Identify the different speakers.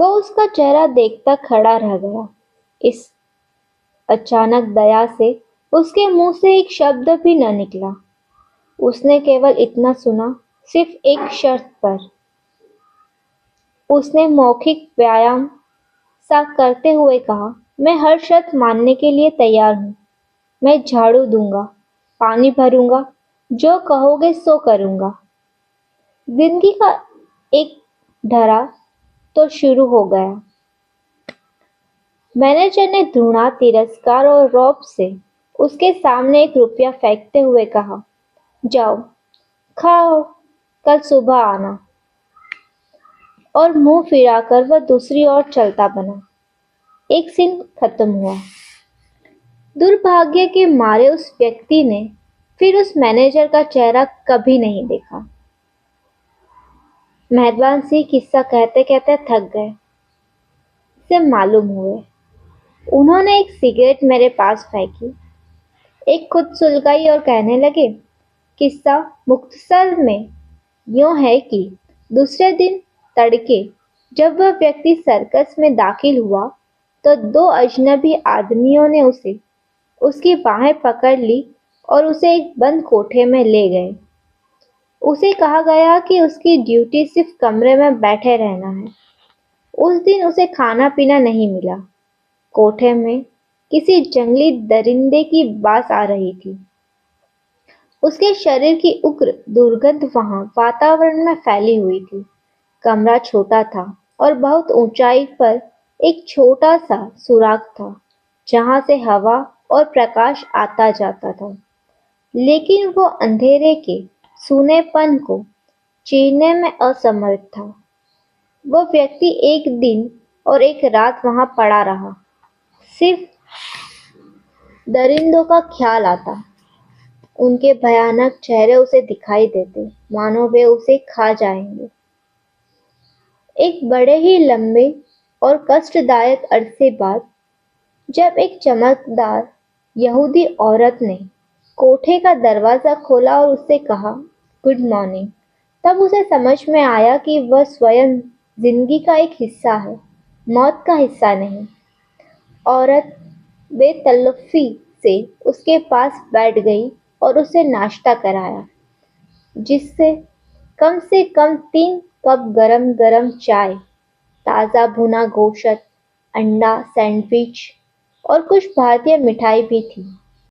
Speaker 1: वो उसका चेहरा देखता खड़ा रह गया। इस अचानक दया से उसके मुंह से एक शब्द भी न निकला। उसने केवल इतना सुना, सिर्फ एक शर्त पर। उसने मौखिक व्यायाम सा करते हुए कहा, मैं हर शर्त मानने के लिए तैयार हूँ। मैं झाड़ू दूंगा, पानी भरूंगा, जो कहोगे सो करूंगा। जिंदगी का एक ढरा तो शुरू हो गया। मैनेजर ने घृणा, तिरस्कार और रौब से उसके सामने एक रुपया फेंकते हुए कहा, जाओ, खाओ, कल सुबह आना। और मुंह फिराकर वह दूसरी ओर चलता बना। एक सीन खत्म हुआ। दुर्भाग्य के मारे उस व्यक्ति ने फिर उस मैनेजर का चेहरा कभी नहीं देखा। मेहरबान सिंह किस्सा कहते कहते थक गए से मालूम हुए। उन्होंने एक सिगरेट मेरे पास फेंकी, एक खुद सुलगाई और कहने लगे, किस्सा मुख्तसर में यूं है कि दूसरे दिन तड़के जब वह व्यक्ति सर्कस में दाखिल हुआ तो दो अजनबी आदमियों ने उसकी बाहें पकड़ ली और उसे एक बंद कोठे में ले गए। उसे कहा गया कि उसकी ड्यूटी सिर्फ कमरे में बैठे रहना है। उस दिन उसे खाना पीना नहीं मिला। कोठे में किसी जंगली दरिंदे की बास आ रही थी। उसके शरीर की उग्र दुर्गंध वहां वातावरण में फैली हुई थी। कमरा छोटा था और बहुत ऊंचाई पर एक छोटा सा सुराख था जहां से हवा और प्रकाश आता जाता था। लेकिन वो अंधेरे के सूनेपन को चीरने में असमर्थ था। वो व्यक्ति एक दिन और एक रात वहां पड़ा रहा। सिर्फ दरिंदों का ख्याल आता। उनके भयानक चेहरे उसे दिखाई देते, मानो वे उसे खा जाएंगे। एक बड़े ही लंबे और कष्टदायक अरसे बाद जब एक चमकदार यहूदी औरत ने कोठे का दरवाजा खोला और उससे कहा, गुड मॉर्निंग, तब उसे समझ में आया कि वह स्वयं जिंदगी का एक हिस्सा है, मौत का हिस्सा नहीं। औरत बेतलफ़ी से उसके पास बैठ गई और उसे नाश्ता कराया, जिससे कम 3 कप गरम गरम चाय, ताज़ा भुना गोश्त, अंडा सैंडविच और कुछ भारतीय मिठाई भी थी।